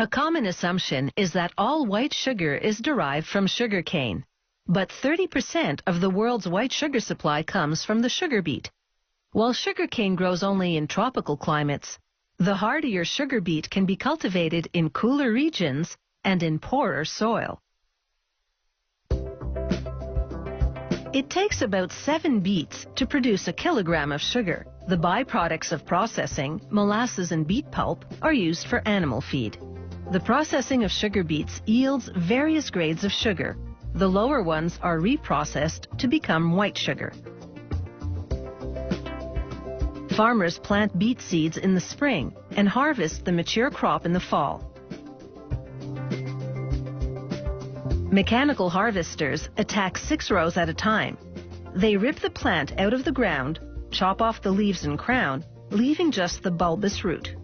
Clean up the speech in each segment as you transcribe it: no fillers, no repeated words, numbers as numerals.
A common assumption is that all white sugar is derived from sugarcane, but 30% of the world's white sugar supply comes from the sugar beet. While sugarcane grows only in tropical climates, the hardier sugar beet can be cultivated in cooler regions and in poorer soil. It takes about 7 beets to produce a kilogram of sugar. The byproducts of processing, molasses and beet pulp, are used for animal feed. The processing of sugar beets yields various grades of sugar. The lower ones are reprocessed to become white sugar. Farmers plant beet seeds in the spring and harvest the mature crop in the fall. Mechanical harvesters attack 6 rows at a time. They rip the plant out of the ground, chop off the leaves and crown, leaving just the bulbous root.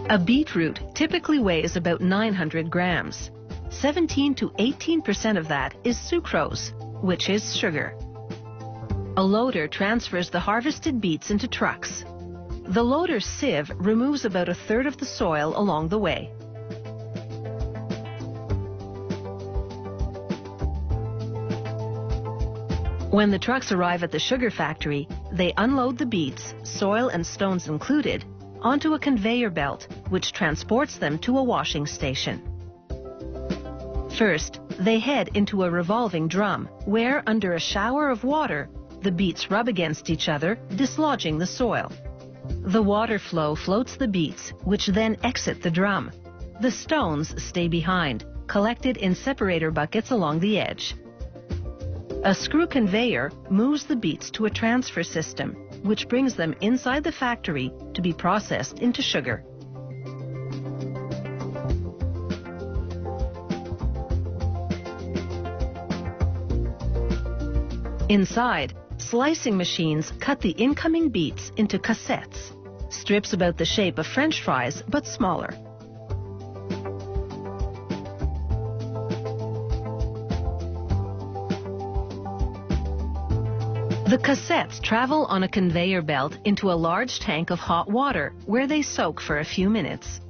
A beetroot typically weighs about 900 grams. 17 to 18% of that is sucrose, which is sugar. A loader transfers the harvested beets into trucks. The loader's sieve removes about 1/3 of the soil along the way. When the trucks arrive at the sugar factory, they unload the beets, soil and stones included, onto a conveyor belt, which transports them to a washing station. First, they head into a revolving drum, where, under a shower of water, the beets rub against each other, dislodging the soil. The water flow floats the beets, which then exit the drum. The stones stay behind, collected in separator buckets along the edge. A screw conveyor moves the beets to a transfer system, which brings them inside the factory to be processed into sugar. Inside, slicing machines cut the incoming beets into cassettes, strips about the shape of French fries but smaller. The cassettes travel on a conveyor belt into a large tank of hot water where they soak for a few minutes.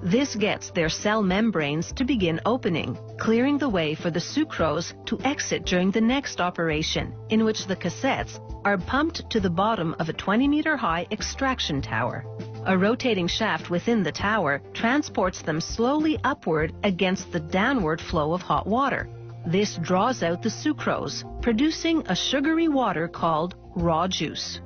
This gets their cell membranes to begin opening, clearing the way for the sucrose to exit during the next operation, in which the cassettes are pumped to the bottom of a 20-meter-high extraction tower. A rotating shaft within the tower transports them slowly upward against the downward flow of hot water. This draws out the sucrose, producing a sugary water called raw juice.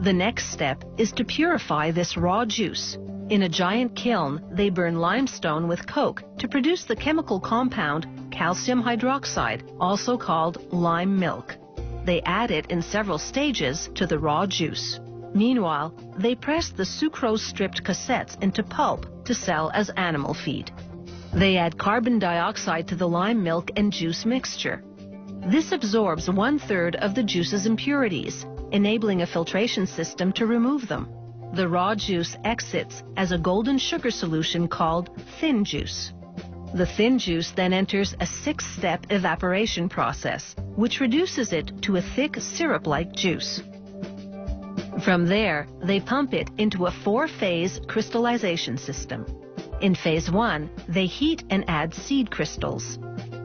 The next step is to purify this raw juice. In a giant kiln, they burn limestone with coke to produce the chemical compound calcium hydroxide, also called lime milk. They add it in several stages to the raw juice. Meanwhile, they press the sucrose-stripped cassettes into pulp to sell as animal feed. They add carbon dioxide to the lime milk and juice mixture. This absorbs 1/3 of the juice's impurities, enabling a filtration system to remove them. The raw juice exits as a golden sugar solution called thin juice. The thin juice then enters a 6-step evaporation process, which reduces it to a thick syrup-like juice. From there, they pump it into a 4-phase crystallization system. In phase 1, they heat and add seed crystals.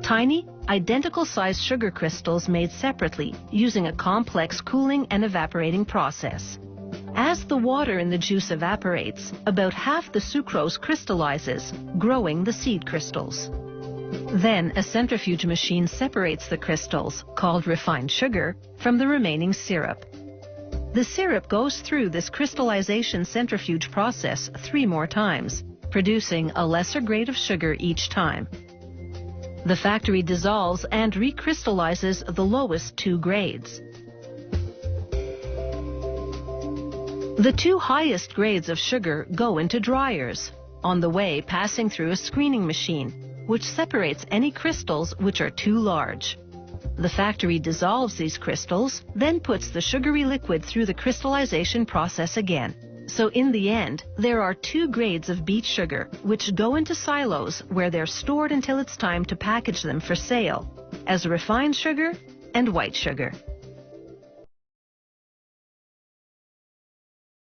Tiny, identical-sized sugar crystals made separately using a complex cooling and evaporating process. As the water in the juice evaporates, about half the sucrose crystallizes, growing the seed crystals. Then a centrifuge machine separates the crystals, called refined sugar, from the remaining syrup. The syrup goes through this crystallization centrifuge process 3 more times, producing a lesser grade of sugar each time. The factory dissolves and recrystallizes the lowest 2 grades. The 2 highest grades of sugar go into dryers, on the way passing through a screening machine, which separates any crystals which are too large. The factory dissolves these crystals, then puts the sugary liquid through the crystallization process again. So in the end, there are 2 grades of beet sugar, which go into silos where they're stored until it's time to package them for sale, as refined sugar and white sugar.